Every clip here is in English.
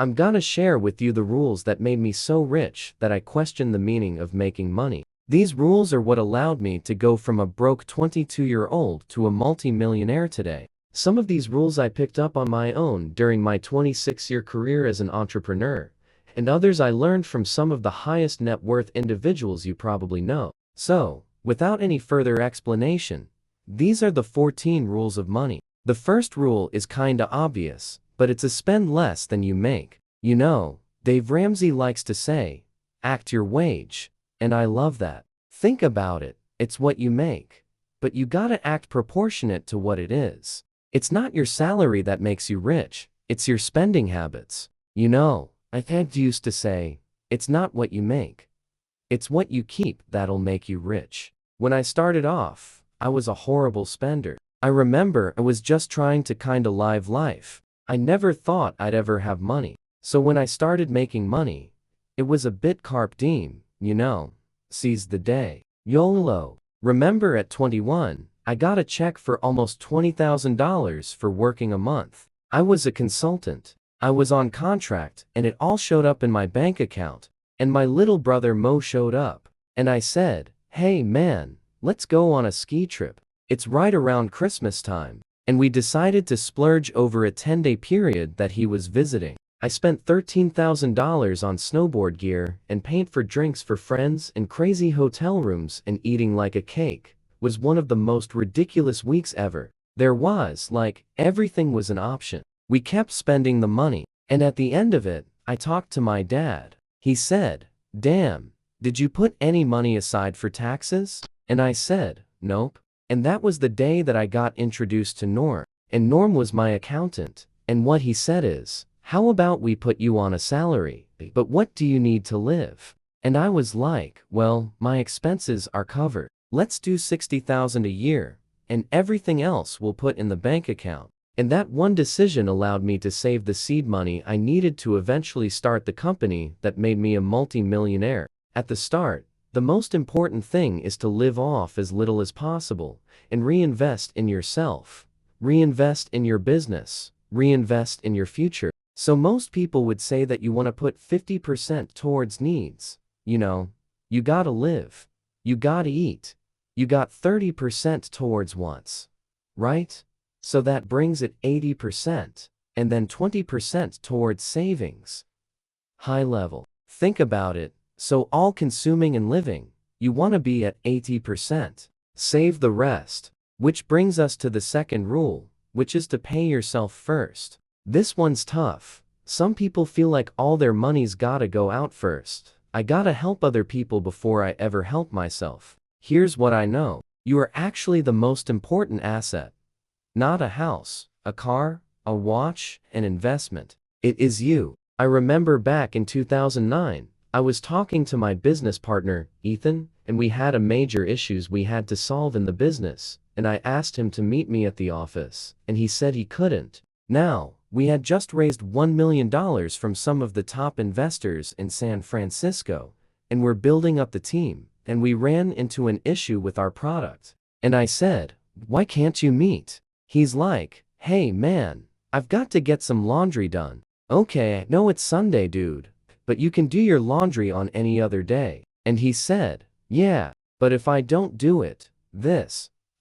I'm gonna share with you the rules that made me so rich that I questioned the meaning of making money. These rules are what allowed me to go from a broke 22-year-old to a multi-millionaire today. Some of these rules I picked up on my own during my 26-year career as an entrepreneur, and others I learned from some of the highest net worth individuals you probably know. So, without any further explanation, these are the 14 rules of money. The first rule is kinda obvious, but it's a spend less than you make. You know, Dave Ramsey likes to say, act your wage, and I love that. Think about it, it's what you make, but you gotta act proportionate to what it is. It's not your salary that makes you rich, it's your spending habits. You know, I used to say, it's not what you make, it's what you keep that'll make you rich. When I started off, I was a horrible spender. I remember I was just trying to kinda live life. I never thought I'd ever have money. So when I started making money, it was a bit carpe diem, you know, seize the day. YOLO. Remember at 21, I got a check for almost $20,000 for working a month. I was a consultant. I was on contract and it all showed up in my bank account. And my little brother Mo showed up. And I said, hey man, let's go on a ski trip. It's right around Christmas time. And we decided to splurge over a 10-day period that he was visiting. I spent $13,000 on snowboard gear and paint for drinks for friends and crazy hotel rooms, and eating like a cake was one of the most ridiculous weeks ever. There was, like, everything was an option. We kept spending the money, and at the end of it, I talked to my dad. He said, damn, did you put any money aside for taxes? And I said, nope. And that was the day that I got introduced to Norm. And Norm was my accountant. And what he said is, how about we put you on a salary, but what do you need to live? And I was like, well, my expenses are covered. Let's do $60,000 a year, and everything else we'll put in the bank account. And that one decision allowed me to save the seed money I needed to eventually start the company that made me a multi-millionaire. At the start, the most important thing is to live off as little as possible and reinvest in yourself, reinvest in your business, reinvest in your future. So most people would say that you want to put 50% towards needs. You know, you gotta live, you gotta eat, you got 30% towards wants, right? So that brings it 80%, and then 20% towards savings. High level. Think about it. So all consuming and living, you want to be at 80%. Save the rest. Which brings us to the second rule, which is to pay yourself first. This one's tough. Some people feel like all their money's gotta go out first. I gotta help other people before I ever help myself. Here's what I know. You are actually the most important asset. Not a house, a car, a watch, an investment. It is you. I remember back in 2009, I was talking to my business partner, Ethan, and we had a major issues we had to solve in the business, and I asked him to meet me at the office, and he said he couldn't. Now, we had just raised $1 million from some of the top investors in San Francisco, and we're building up the team, and we ran into an issue with our product. And I said, why can't you meet? He's like, hey man, I've got to get some laundry done. Okay, I know it's Sunday, dude, but you can do your laundry on any other day. And he said, yeah, but if I don't do it,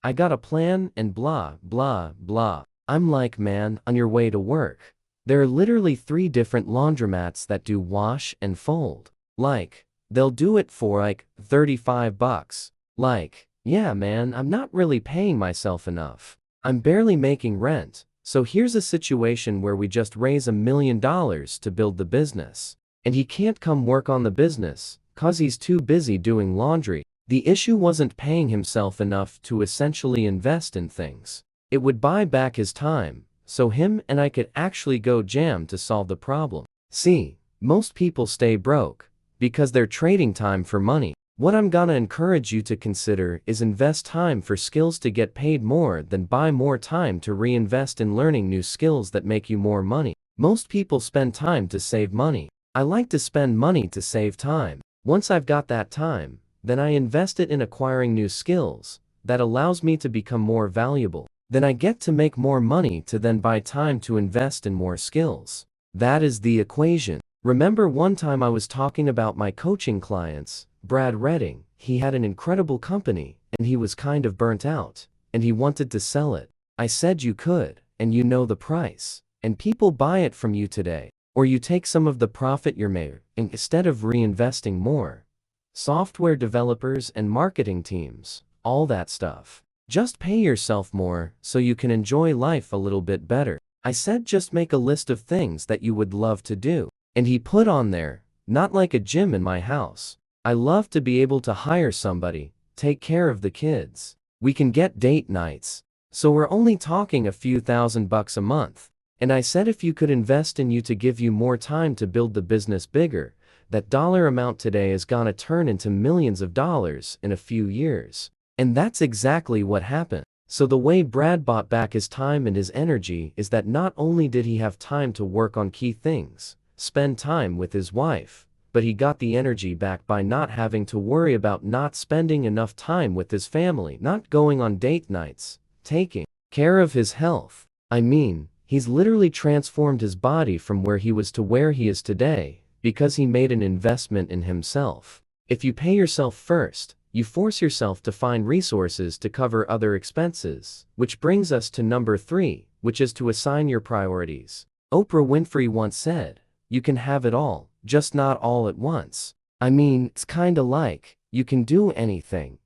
I got a plan and blah, blah, blah. I'm like, man, on your way to work, there are literally 3 different laundromats that do wash and fold. Like, they'll do it for like $35. Like, yeah man, I'm not really paying myself enough. I'm barely making rent. So here's a situation where we just raise $1 million to build the business. And he can't come work on the business, cause he's too busy doing laundry. The issue wasn't paying himself enough to essentially invest in things. It would buy back his time, so him and I could actually go jam to solve the problem. See, most people stay broke because they're trading time for money. What I'm gonna encourage you to consider is invest time for skills to get paid more than buy more time to reinvest in learning new skills that make you more money. Most people spend time to save money. I like to spend money to save time. Once I've got that time, then I invest it in acquiring new skills that allows me to become more valuable. Then I get to make more money to then buy time to invest in more skills. That is the equation. Remember one time I was talking about my coaching clients, Brad Redding. He had an incredible company, and he was kind of burnt out, and he wanted to sell it. I said you could, and you know the price, and people buy it from you today. Or you take some of the profit you're made, and instead of reinvesting more. Software developers and marketing teams, all that stuff. Just pay yourself more so you can enjoy life a little bit better. I said just make a list of things that you would love to do. And he put on there, not like a gym in my house. I love to be able to hire somebody, take care of the kids. We can get date nights. So we're only talking a few $1,000s a month. And I said if you could invest in you to give you more time to build the business bigger, that dollar amount today is gonna turn into millions of dollars in a few years. And that's exactly what happened. So the way Brad bought back his time and his energy is that not only did he have time to work on key things, spend time with his wife, but he got the energy back by not having to worry about not spending enough time with his family, not going on date nights, taking care of his health. I mean, he's literally transformed his body from where he was to where he is today, because he made an investment in himself. If you pay yourself first, you force yourself to find resources to cover other expenses, which brings us to number 3, which is to assign your priorities. Oprah Winfrey once said, "You can have it all, just not all at once." I mean, it's kinda like, you can do anything.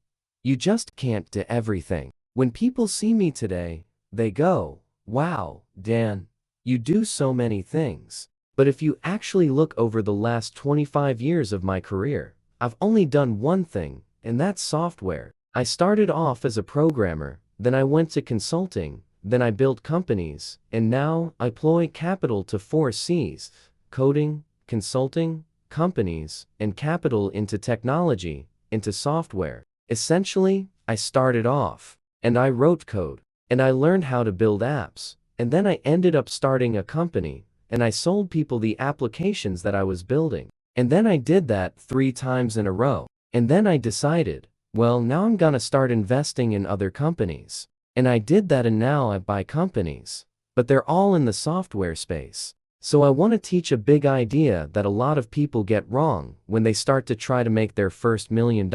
You just can't do everything. When people see me today, they go, "Wow, Dan, you do so many things." But if you actually look over the last 25 years of my career, I've only done one thing, and that's software. I started off as a programmer, then I went to consulting, then I built companies, and now I deploy capital to 4 C's: coding, consulting, companies, and capital into technology, into software. Essentially, I started off, and I wrote code, and I learned how to build apps, and then I ended up starting a company, and I sold people the applications that I was building. And then I did that 3 times in a row. And then I decided, well, now I'm gonna start investing in other companies. And I did that, and now I buy companies. But they're all in the software space. So I want to teach a big idea that a lot of people get wrong when they start to try to make their first $1 million,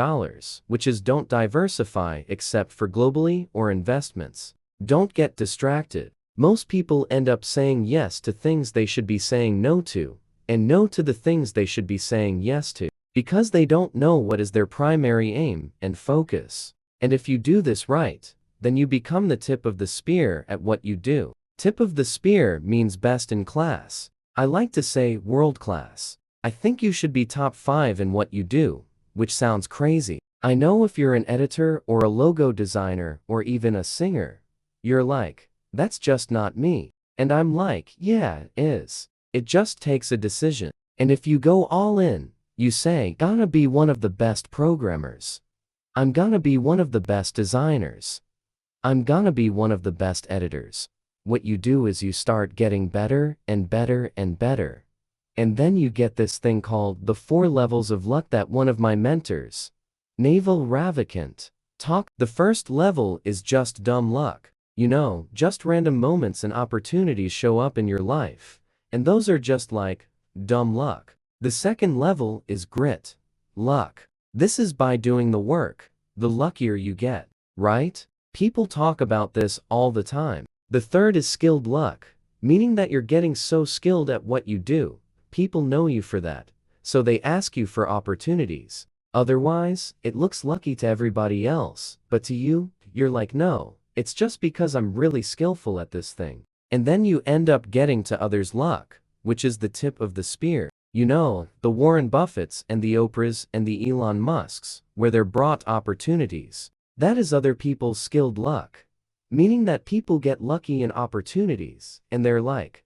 which is don't diversify except for globally or investments. Don't get distracted. Most people end up saying yes to things they should be saying no to, and no to the things they should be saying yes to, because they don't know what is their primary aim and focus. And if you do this right, then you become the tip of the spear at what you do. Tip of the spear means best in class. I like to say world class. I think you should be top 5 in what you do, which sounds crazy. I know if you're an editor or a logo designer or even a singer, you're like, that's just not me. And I'm like, yeah, it is. It just takes a decision. And if you go all in, you say, gonna be one of the best programmers. I'm gonna be one of the best designers. I'm gonna be one of the best editors. What you do is you start getting better and better and better. And then you get this thing called the 4 levels of luck that one of my mentors, Naval Ravikant, talked. The first level is just dumb luck. You know, just random moments and opportunities show up in your life. And those are just like dumb luck. The second level is grit, luck. This is by doing the work, the luckier you get, right? People talk about this all the time. The third is skilled luck, meaning that you're getting so skilled at what you do, people know you for that, so they ask you for opportunities. Otherwise, it looks lucky to everybody else, but to you, you're like, no, it's just because I'm really skillful at this thing. And then you end up getting to others' luck, which is the tip of the spear. You know, the Warren Buffetts and the Oprahs and the Elon Musks, where they're brought opportunities. That is other people's skilled luck. Meaning that people get lucky in opportunities, and they're like,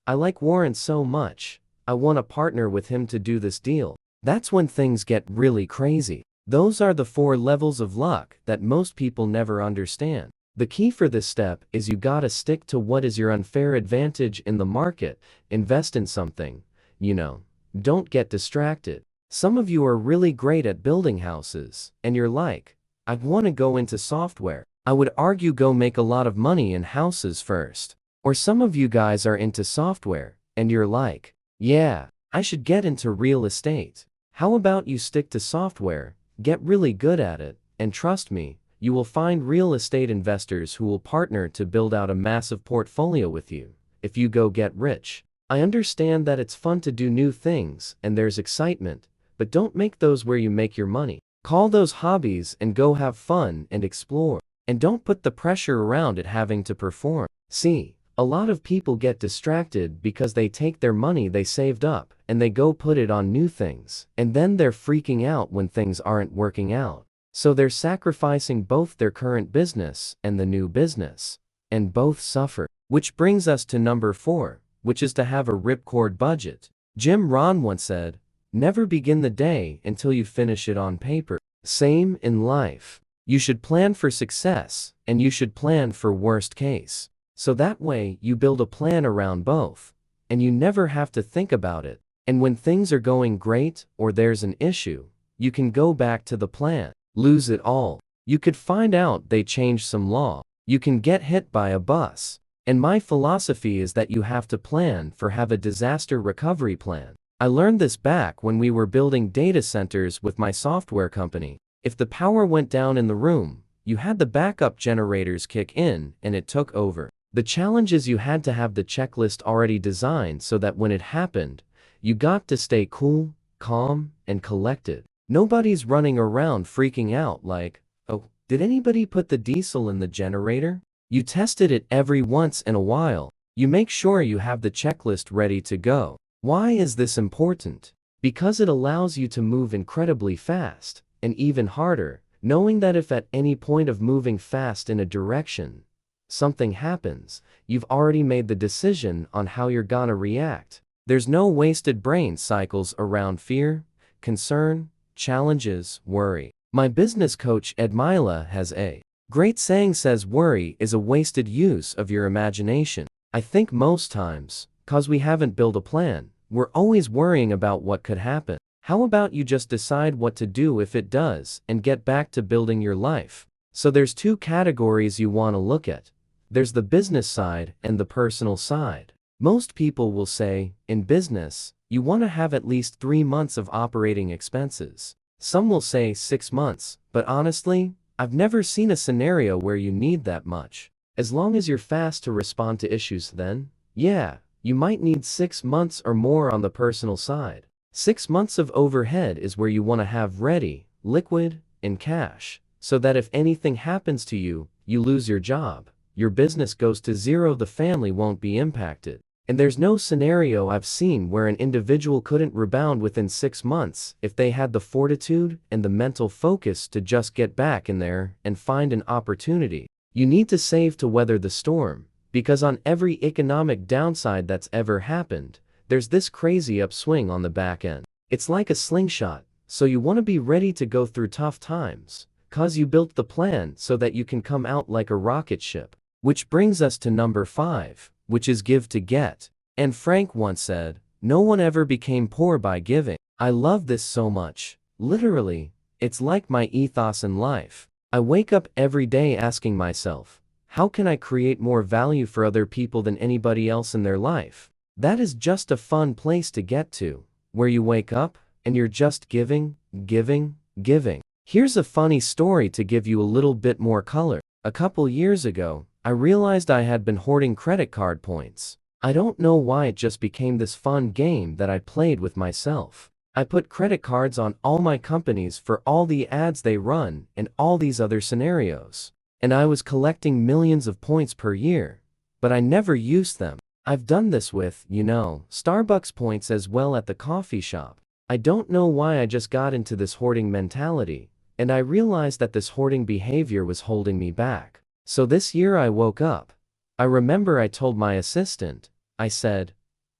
I like Warren so much, I want to partner with him to do this deal. That's when things get really crazy. Those are the 4 levels of luck that most people never understand. The key for this step is you gotta stick to what is your unfair advantage in the market, invest in something, you know, don't get distracted. Some of you are really great at building houses, and you're like, I want to go into software. I would argue go make a lot of money in houses first. Or some of you guys are into software, And you're like, yeah, I should get into real estate. How about you stick to software, get really good at it, and trust me, you will find real estate investors who will partner to build out a massive portfolio with you, if you go get rich. I understand that it's fun to do new things and there's excitement, but don't make those where you make your money. Call those hobbies and go have fun and explore. And don't put the pressure around it having to perform. See, a lot of people get distracted because they take their money they saved up and they go put it on new things, and then they're freaking out when things aren't working out. So they're sacrificing both their current business and the new business, and both suffer. Which brings us to number 4, which is to have a ripcord budget. Jim Rohn once said, "Never begin the day until you finish it on paper." Same in life. You should plan for success, and you should plan for worst case. So that way you build a plan around both, and you never have to think about it. And when things are going great or there's an issue, you can go back to the plan. Lose it all. You could find out they changed some law. You can get hit by a bus. And my philosophy is that you have to plan for have a disaster recovery plan. I learned this back when we were building data centers with my software company. If the power went down in the room, you had the backup generators kick in and it took over. The challenge is you had to have the checklist already designed so that when it happened, you got to stay cool, calm, and collected. Nobody's running around freaking out like, oh, did anybody put the diesel in the generator? You tested it every once in a while. You make sure you have the checklist ready to go. Why is this important? Because it allows you to move incredibly fast, and even harder, knowing that if at any point of moving fast in a direction, something happens, you've already made the decision on how you're gonna react. There's no wasted brain cycles around fear, concern, challenges, worry. My business coach Ed Mila has a great saying says worry is a wasted use of your imagination. I think most times, cause we haven't built a plan, we're always worrying about what could happen. How about you just decide what to do if it does and get back to building your life? So there's 2 categories you want to look at. There's the business side and the personal side. Most people will say, in business, you want to have at least 3 months of operating expenses. Some will say 6 months, but honestly, I've never seen a scenario where you need that much. As long as you're fast to respond to issues, then, yeah, you might need 6 months or more on the personal side. 6 months of overhead is where you want to have ready, liquid, in cash, so that if anything happens to you, you lose your job, your business goes to zero, the family won't be impacted. And there's no scenario I've seen where an individual couldn't rebound within 6 months if they had the fortitude and the mental focus to just get back in there and find an opportunity. You need to save to weather the storm, because on every economic downside that's ever happened, there's this crazy upswing on the back end. It's like a slingshot, so you want to be ready to go through tough times, cause you built the plan so that you can come out like a rocket ship. Which brings us to number 5, which is give to get. And Frank once said, "No one ever became poor by giving." I love this so much. Literally, it's like my ethos in life. I wake up every day asking myself, how can I create more value for other people than anybody else in their life? That is just a fun place to get to, where you wake up and you're just giving, giving, giving. Here's a funny story to give you a little bit more color. A couple years ago, I realized I had been hoarding credit card points. I don't know why it just became this fun game that I played with myself. I put credit cards on all my companies for all the ads they run and all these other scenarios. And I was collecting millions of points per year, but I never used them. I've done this with, Starbucks points as well at the coffee shop. I don't know why I just got into this hoarding mentality, and I realized that this hoarding behavior was holding me back. So this year I woke up. I remember I told my assistant, I said,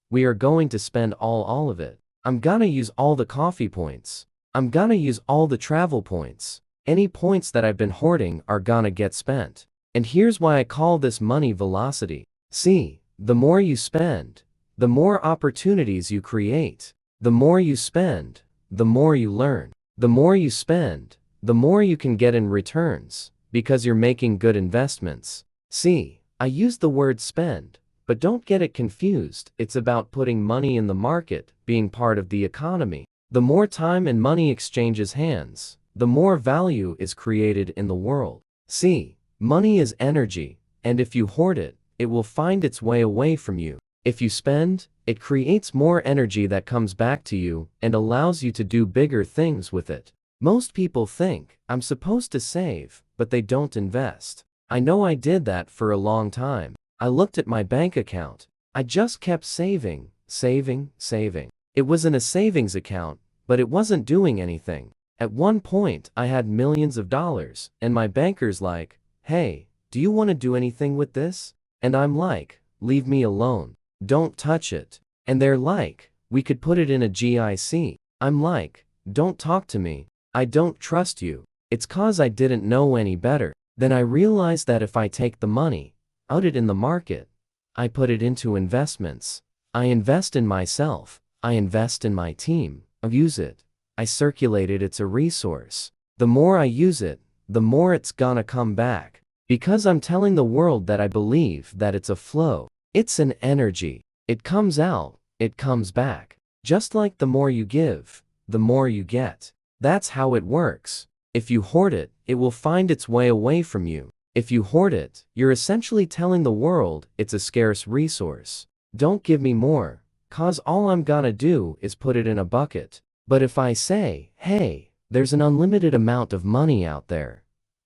we are going to spend all of it. I'm gonna use all the coffee points. I'm gonna use all the travel points. Any points that I've been hoarding are gonna get spent. And here's why I call this money velocity. See, the more you spend, the more opportunities you create. The more you spend, the more you learn. The more you spend, the more you can get in returns, because you're making good investments. See, I used the word spend, But don't get it confused, it's about putting money in the market, being part of the economy. The more time and money exchanges hands, the more value is created in the world. See, money is energy, and if you hoard it, it will find its way away from you. If you spend, it creates more energy that comes back to you and allows you to do bigger things with it. Most people think, I'm supposed to save, but they don't invest. I know I did that for a long time. I looked at my bank account. I just kept saving, saving, saving. It was in a savings account, but it wasn't doing anything. At one point, I had millions of dollars, and my banker's like, hey, do you want to do anything with this? And I'm like, leave me alone. Don't touch it. And they're like, we could put it in a GIC. I'm like, don't talk to me. I don't trust you. It's 'cause I didn't know any better. Then I realized that if I take the money, out it in the market, I put it into investments. I invest in myself. I invest in my team. I use it. I circulate it. It's a resource. The more I use it, the more it's gonna come back. Because I'm telling the world that I believe that it's a flow. It's an energy. It comes out, it comes back. Just like the more you give, the more you get. That's how it works. If you hoard it, it will find its way away from you. If you hoard it, you're essentially telling the world it's a scarce resource. Don't give me more, 'cause all I'm gonna do is put it in a bucket. But if I say, hey, there's an unlimited amount of money out there,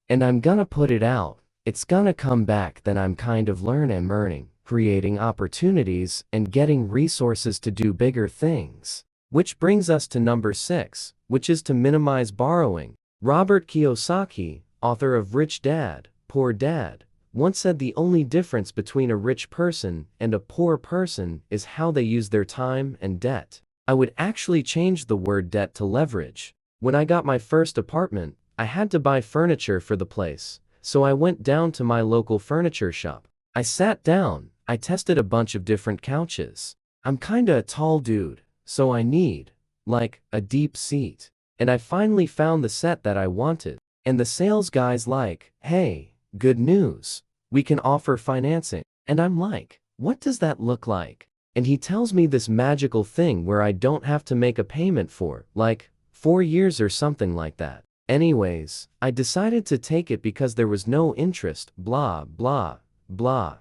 and I'm gonna put it out, it's gonna come back, then I'm kind of earning, creating opportunities and getting resources to do bigger things. Which brings us to number 6, which is to minimize borrowing. Robert Kiyosaki, author of Rich Dad, Poor Dad, once said the only difference between a rich person and a poor person is how they use their time and debt. I would actually change the word debt to leverage. When I got my first apartment, I had to buy furniture for the place, so I went down to my local furniture shop. I sat down, I tested a bunch of different couches. I'm kinda a tall dude, so I need, like, a deep seat. And I finally found the set that I wanted. And the sales guy's like, hey, good news. We can offer financing. And I'm like, what does that look like? And he tells me this magical thing where I don't have to make a payment for, like, 4 years or something like that. Anyways, I decided to take it because there was no interest, blah, blah, blah.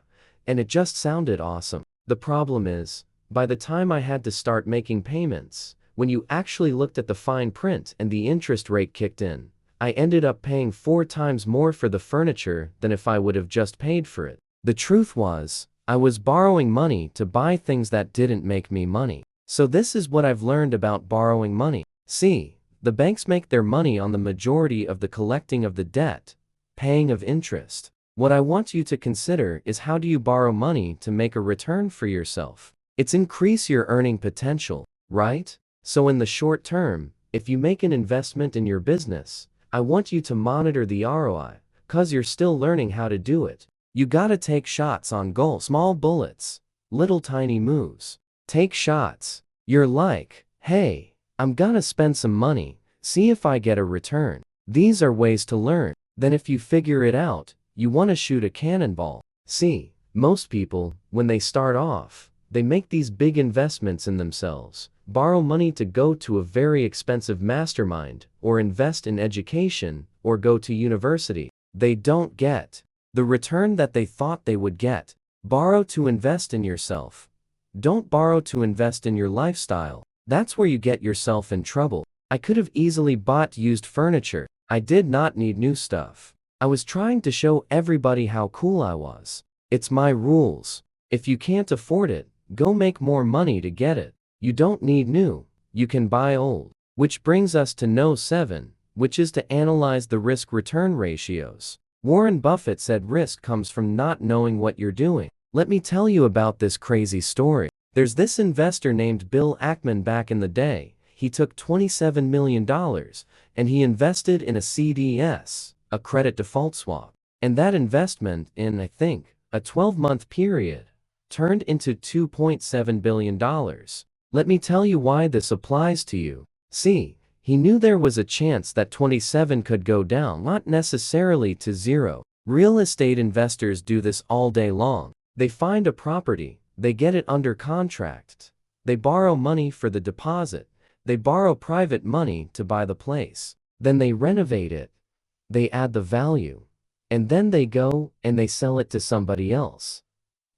And it just sounded awesome. The problem is, by the time I had to start making payments, when you actually looked at the fine print and the interest rate kicked in, I ended up paying 4 times more for the furniture than if I would have just paid for it. The truth was, I was borrowing money to buy things that didn't make me money. So this is what I've learned about borrowing money. See, the banks make their money on the majority of the collecting of the debt, paying of interest. What I want you to consider is how do you borrow money to make a return for yourself? It's increase your earning potential, right? So in the short term, if you make an investment in your business, I want you to monitor the ROI, 'cause you're still learning how to do it. You gotta take shots on goal, small bullets, little tiny moves. Take shots. You're like, hey, I'm gonna spend some money, see if I get a return. These are ways to learn. Then if you figure it out, you wanna shoot a cannonball. See, most people, when they start off, they make these big investments in themselves, borrow money to go to a very expensive mastermind, or invest in education, or go to university. They don't get the return that they thought they would get. Borrow to invest in yourself. Don't borrow to invest in your lifestyle. That's where you get yourself in trouble. I could have easily bought used furniture. I did not need new stuff. I was trying to show everybody how cool I was. It's my rules. If you can't afford it, go make more money to get it. You don't need new, you can buy old. Which brings us to No. 7, which is to analyze the risk-return ratios. Warren Buffett said risk comes from not knowing what you're doing. Let me tell you about this crazy story. There's this investor named Bill Ackman back in the day. He took $27 million and he invested in a CDS, a credit default swap. And that investment in, I think, a 12-month period, turned into $2.7 billion. Let me tell you why this applies to you. See, he knew there was a chance that 27 could go down, not necessarily to zero. Real estate investors do this all day long. They find a property, they get it under contract. They borrow money for the deposit. They borrow private money to buy the place. Then they renovate it. They add the value. And then they go and they sell it to somebody else.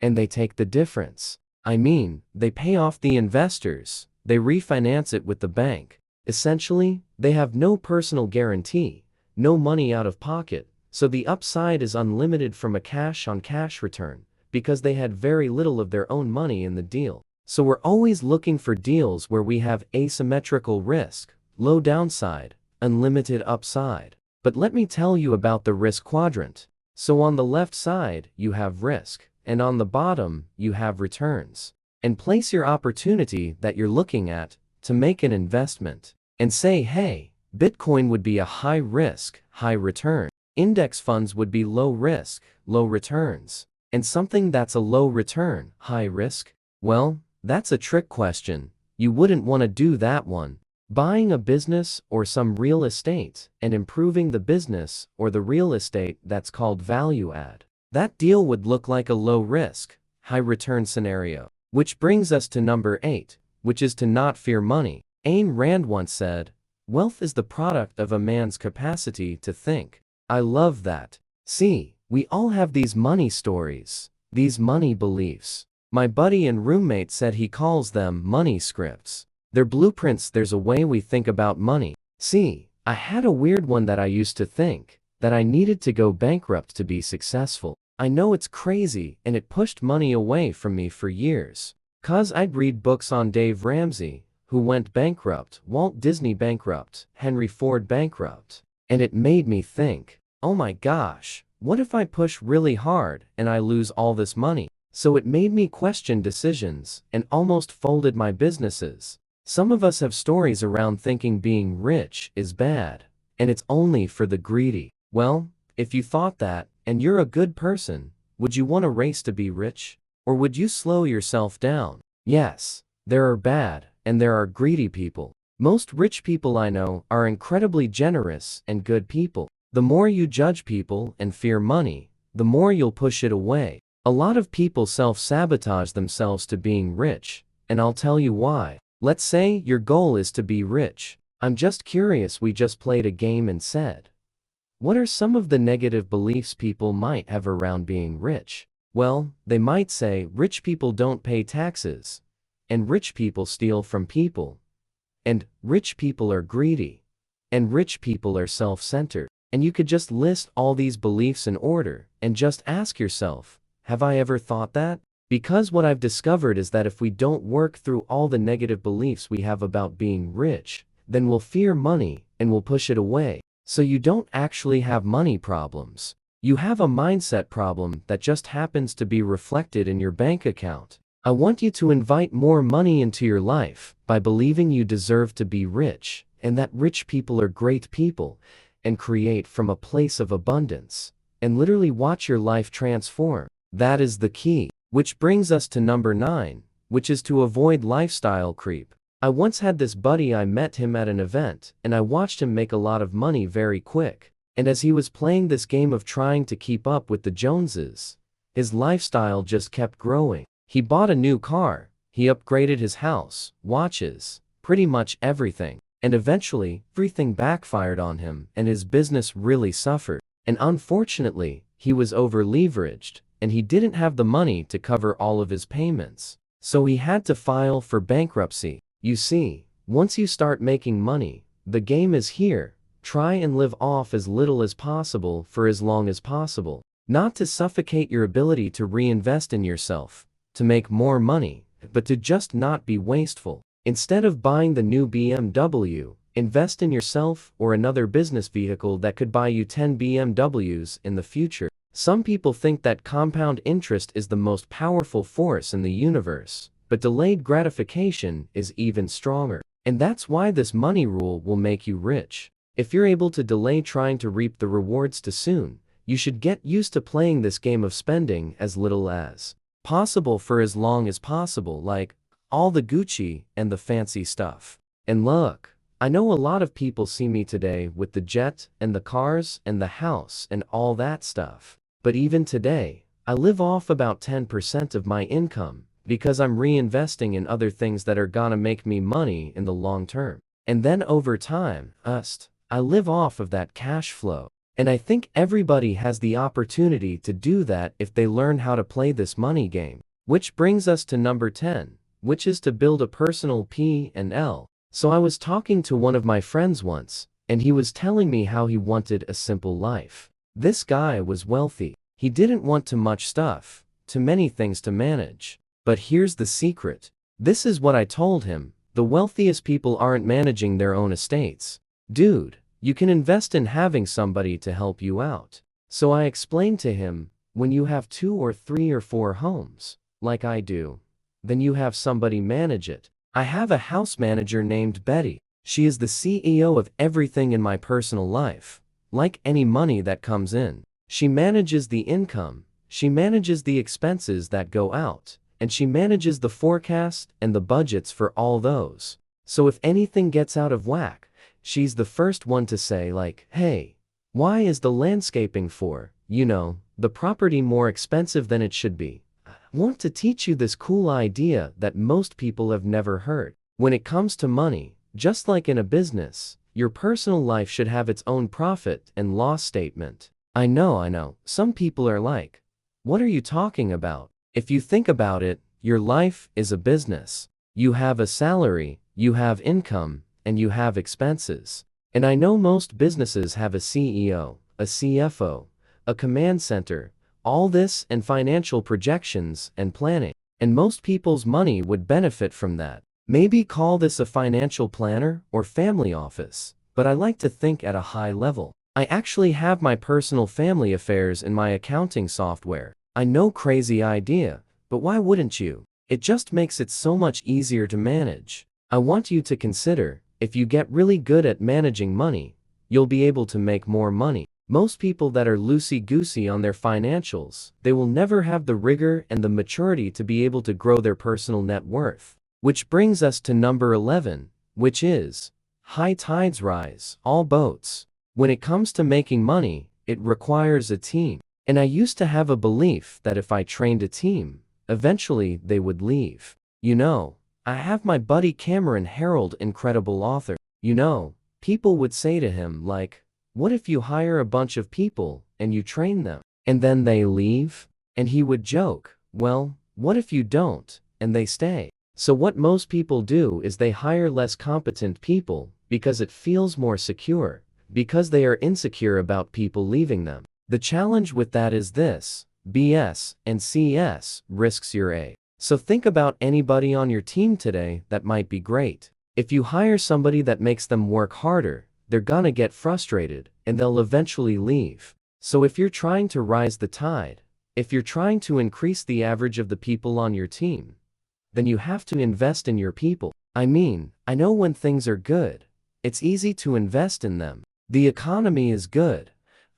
And they take the difference. I mean, they pay off the investors. They refinance it with the bank. Essentially, they have no personal guarantee, no money out of pocket, so the upside is unlimited from a cash-on-cash return, because they had very little of their own money in the deal. So we're always looking for deals where we have asymmetrical risk, low downside, unlimited upside. But let me tell you about the risk quadrant. So on the left side, you have risk, and on the bottom, you have returns. And place your opportunity that you're looking at to make an investment. And say, hey, Bitcoin would be a high risk, high return. Index funds would be low risk, low returns. And something that's a low return, high risk? Well, that's a trick question. You wouldn't want to do that one. Buying a business or some real estate and improving the business or the real estate, that's called value add. That deal would look like a low risk, high return scenario. Which brings us to number 8, which is to not fear money. Ayn Rand once said, "Wealth is the product of a man's capacity to think." I love that. See, we all have these money stories, these money beliefs. My buddy and roommate said he calls them money scripts. They're blueprints. There's a way we think about money. See, I had a weird one that I used to think that I needed to go bankrupt to be successful. I know it's crazy and it pushed money away from me for years. 'Cause I'd read books on Dave Ramsey, who went bankrupt, Walt Disney bankrupt, Henry Ford bankrupt. And it made me think, oh my gosh, what if I push really hard and I lose all this money? So it made me question decisions and almost folded my businesses. Some of us have stories around thinking being rich is bad, and it's only for the greedy. Well, if you thought that, and you're a good person, would you want to race to be rich? Or would you slow yourself down? Yes, there are bad, and there are greedy people. Most rich people I know are incredibly generous and good people. The more you judge people and fear money, the more you'll push it away. A lot of people self-sabotage themselves to being rich, and I'll tell you why. Let's say your goal is to be rich. I'm just curious, we just played a game and said, what are some of the negative beliefs people might have around being rich? Well, they might say rich people don't pay taxes, and rich people steal from people, and rich people are greedy, and rich people are self-centered. And you could just list all these beliefs in order and just ask yourself, have I ever thought that? Because what I've discovered is that if we don't work through all the negative beliefs we have about being rich, then we'll fear money and we'll push it away. So you don't actually have money problems. You have a mindset problem that just happens to be reflected in your bank account. I want you to invite more money into your life by believing you deserve to be rich and that rich people are great people, and create from a place of abundance and literally watch your life transform. That is the key. Which brings us to number 9, which is to avoid lifestyle creep. I once had this buddy. I met him at an event and I watched him make a lot of money very quick. And as he was playing this game of trying to keep up with the Joneses, his lifestyle just kept growing. He bought a new car, he upgraded his house, watches, pretty much everything. And eventually, everything backfired on him and his business really suffered. And unfortunately, he was over-leveraged and he didn't have the money to cover all of his payments. So he had to file for bankruptcy. You see, once you start making money, the game is here. Try and live off as little as possible for as long as possible. Not to suffocate your ability to reinvest in yourself, to make more money, but to just not be wasteful. Instead of buying the new BMW, invest in yourself or another business vehicle that could buy you 10 BMWs in the future. Some people think that compound interest is the most powerful force in the universe, but delayed gratification is even stronger. And that's why this money rule will make you rich. If you're able to delay trying to reap the rewards too soon, you should get used to playing this game of spending as little as possible for as long as possible, like all the Gucci and the fancy stuff. And look, I know a lot of people see me today with the jet and the cars and the house and all that stuff. But even today, I live off about 10% of my income because I'm reinvesting in other things that are gonna make me money in the long term. And then over time, I live off of that cash flow. And I think everybody has the opportunity to do that if they learn how to play this money game. Which brings us to number 10, which is to build a personal P&L. So I was talking to one of my friends once, and he was telling me how he wanted a simple life. This guy was wealthy. He didn't want too much stuff, too many things to manage. But here's the secret. This is what I told him. The wealthiest people aren't managing their own estates. Dude, you can invest in having somebody to help you out. So I explained to him, when you have 2 or 3 or 4 homes, like I do, then you have somebody manage it. I have a house manager named Betty. She is the CEO of everything in my personal life. Like any money that comes in, she manages the income, she manages the expenses that go out, and she manages the forecast and the budgets for all those. So if anything gets out of whack, she's the first one to say like, hey, why is the landscaping for, the property more expensive than it should be? I want to teach you this cool idea that most people have never heard. When it comes to money, just like in a business, your personal life should have its own profit and loss statement. I know, some people are like, what are you talking about? If you think about it, your life is a business. You have a salary, you have income, and you have expenses. And I know most businesses have a CEO, a CFO, a command center, all this and financial projections and planning. And most people's money would benefit from that. Maybe call this a financial planner or family office, but I like to think at a high level. I actually have my personal family affairs in my accounting software. I know, crazy idea, but why wouldn't you? It just makes it so much easier to manage. I want you to consider, if you get really good at managing money, you'll be able to make more money. Most people that are loosey-goosey on their financials, they will never have the rigor and the maturity to be able to grow their personal net worth. Which brings us to number 11, which is, high tides rise all boats. When it comes to making money, it requires a team. And I used to have a belief that if I trained a team, eventually they would leave. I have my buddy Cameron Harold, incredible author. People would say to him like, what if you hire a bunch of people and you train them, and then they leave? And he would joke, well, what if you don't, and they stay? So what most people do is they hire less competent people because it feels more secure, because they are insecure about people leaving them. The challenge with that is this: BS and CS risks your A. So think about anybody on your team today that might be great. If you hire somebody that makes them work harder, they're gonna get frustrated and they'll eventually leave. So if you're trying to rise the tide, if you're trying to increase the average of the people on your team, then you have to invest in your people. I know when things are good, it's easy to invest in them. The economy is good.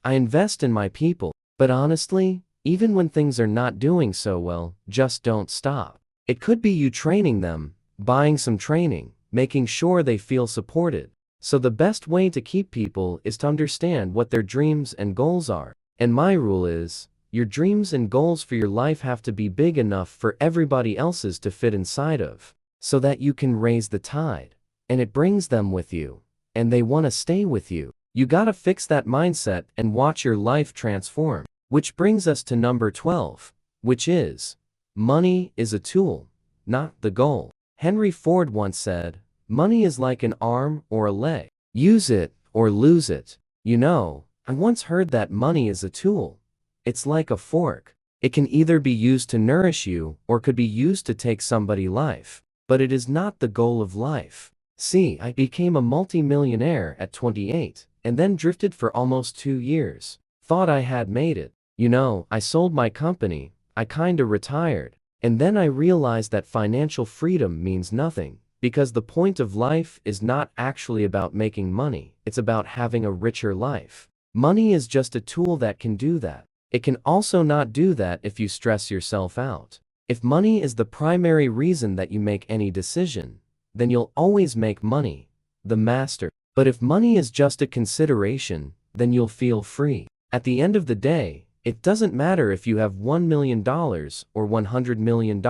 I invest in my people. But honestly, even when things are not doing so well, just don't stop. It could be you training them, buying some training, making sure they feel supported. So the best way to keep people is to understand what their dreams and goals are. And my rule is, your dreams and goals for your life have to be big enough for everybody else's to fit inside of, so that you can raise the tide, and it brings them with you, and they want to stay with you. You gotta fix that mindset and watch your life transform. Which brings us to number 12, which is, money is a tool, not the goal. Henry Ford once said, money is like an arm or a leg. Use it or lose it. I once heard that money is a tool. It's like a fork. It can either be used to nourish you or could be used to take somebody's life. But it is not the goal of life. See, I became a multi-millionaire at 28, and then drifted for almost 2 years. Thought I had made it. I sold my company, I kinda retired, and then I realized that financial freedom means nothing, because the point of life is not actually about making money, it's about having a richer life. Money is just a tool that can do that. It can also not do that if you stress yourself out. If money is the primary reason that you make any decision, then you'll always make money, the master. But if money is just a consideration, then you'll feel free. At the end of the day, It doesn't matter if you have $1 million or $100 million.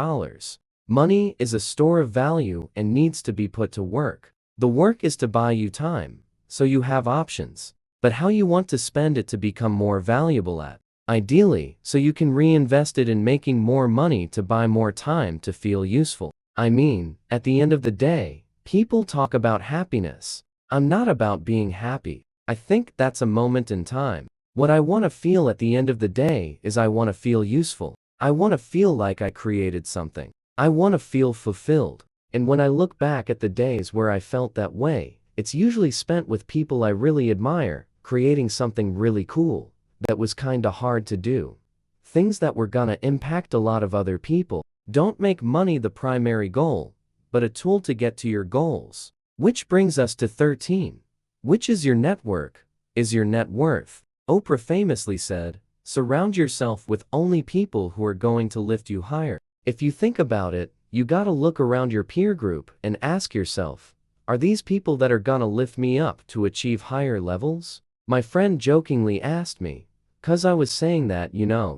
Money is a store of value and needs to be put to work. The work is to buy you time, so you have options. But how you want to spend it to become more valuable at. Ideally, so you can reinvest it in making more money to buy more time to feel useful. I mean, at the end of the day, people talk about happiness. I'm not about being happy. I think that's a moment in time. What I want to feel at the end of the day is I want to feel useful. I want to feel like I created something. I want to feel fulfilled. And when I look back at the days where I felt that way, it's usually spent with people I really admire, creating something really cool that was kinda hard to do. Things that were gonna impact a lot of other people. Don't make money the primary goal, but a tool to get to your goals. Which brings us to 13. Which is your network? Is your net worth? Oprah famously said, surround yourself with only people who are going to lift you higher. If you think about it, you gotta look around your peer group and ask yourself, are these people that are gonna lift me up to achieve higher levels? My friend jokingly asked me, 'cause I was saying that,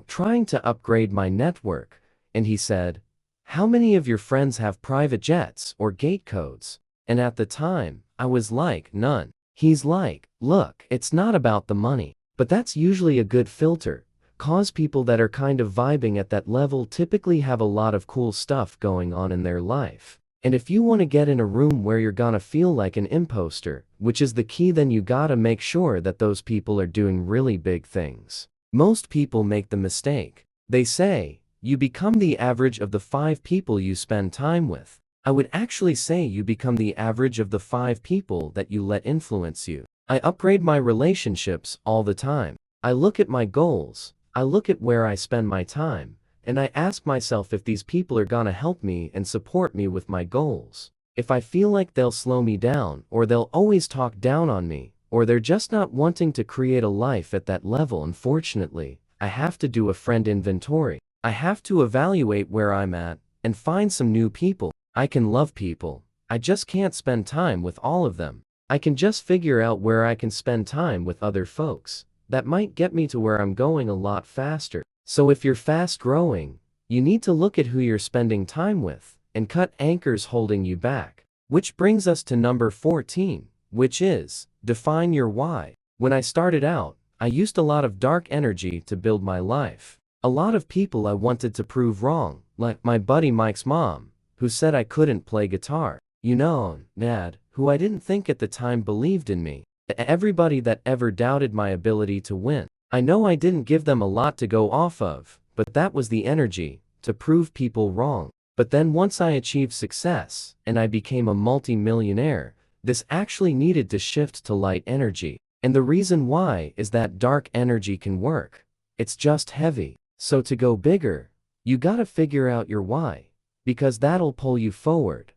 trying to upgrade my network, and he said, how many of your friends have private jets or gate codes? And at the time, I was like, none. He's like, look, it's not about the money. But that's usually a good filter, 'cause people that are kind of vibing at that level typically have a lot of cool stuff going on in their life. And if you want to get in a room where you're gonna feel like an imposter, which is the key, then you gotta make sure that those people are doing really big things. Most people make the mistake. They say, you become the average of the 5 people you spend time with. I would actually say you become the average of the 5 people that you let influence you. I upgrade my relationships all the time. I look at my goals, I look at where I spend my time, and I ask myself if these people are gonna help me and support me with my goals. If I feel like they'll slow me down, or they'll always talk down on me, or they're just not wanting to create a life at that level, unfortunately, I have to do a friend inventory. I have to evaluate where I'm at, and find some new people. I can love people. I just can't spend time with all of them. I can just figure out where I can spend time with other folks. That might get me to where I'm going a lot faster. So if you're fast growing, you need to look at who you're spending time with, and cut anchors holding you back. Which brings us to number 14, which is, define your why. When I started out, I used a lot of dark energy to build my life. A lot of people I wanted to prove wrong, like my buddy Mike's mom, who said I couldn't play guitar. Dad, who I didn't think at the time believed in me. Everybody that ever doubted my ability to win. I know I didn't give them a lot to go off of, but that was the energy, to prove people wrong. But then once I achieved success, and I became a multi-millionaire, this actually needed to shift to light energy. And the reason why is that dark energy can work. It's just heavy. So to go bigger, you gotta figure out your why, because that'll pull you forward.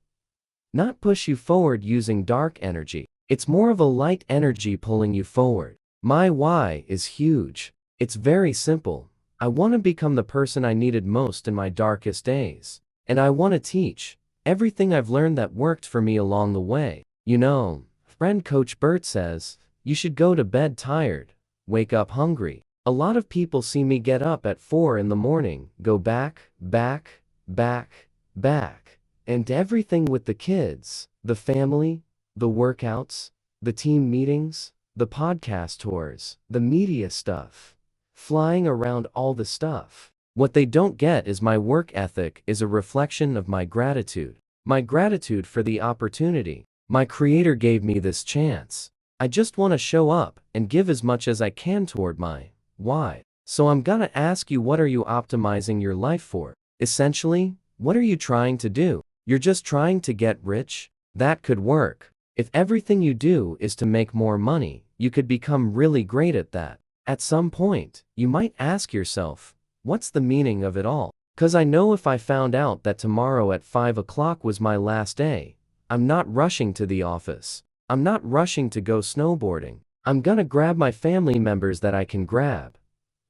Not push you forward using dark energy. It's more of a light energy pulling you forward. My why is huge. It's very simple. I want to become the person I needed most in my darkest days. And I want to teach everything I've learned that worked for me along the way. Friend Coach Bert says, you should go to bed tired, wake up hungry. A lot of people see me get up at 4 in the morning, go back, and everything with the kids, the family, the workouts, the team meetings, the podcast tours, the media stuff, flying around all the stuff. What they don't get is my work ethic is a reflection of my gratitude. My gratitude for the opportunity. My creator gave me this chance. I just want to show up and give as much as I can toward my why. So I'm gonna ask you, what are you optimizing your life for? Essentially, what are you trying to do? You're just trying to get rich? That could work. If everything you do is to make more money, you could become really great at that. At some point, you might ask yourself, what's the meaning of it all? 'Cause I know if I found out that tomorrow at 5 o'clock was my last day, I'm not rushing to the office. I'm not rushing to go snowboarding. I'm gonna grab my family members that I can grab.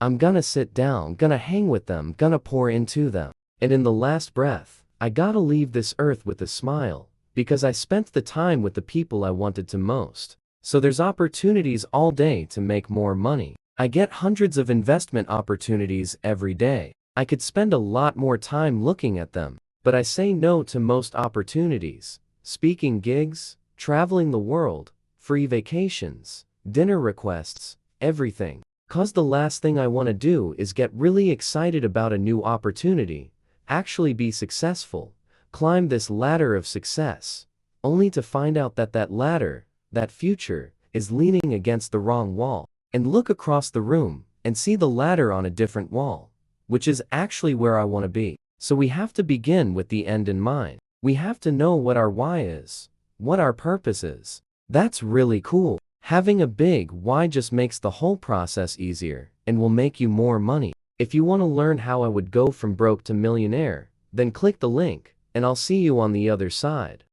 I'm gonna sit down, gonna hang with them, gonna pour into them. And in the last breath, I gotta leave this earth with a smile, because I spent the time with the people I wanted to most. So there's opportunities all day to make more money. I get hundreds of investment opportunities every day. I could spend a lot more time looking at them, but I say no to most opportunities. Speaking gigs, traveling the world, free vacations, dinner requests, everything. 'Cause the last thing I want to do is get really excited about a new opportunity, actually be successful, climb this ladder of success, only to find out that that ladder, that future, is leaning against the wrong wall, and look across the room and see the ladder on a different wall, which is actually where I want to be. So we have to begin with the end in mind. We have to know what our why is, what our purpose is. That's really cool. Having a big why just makes the whole process easier and will make you more money. If you want to learn how I would go from broke to millionaire, then click the link, and I'll see you on the other side.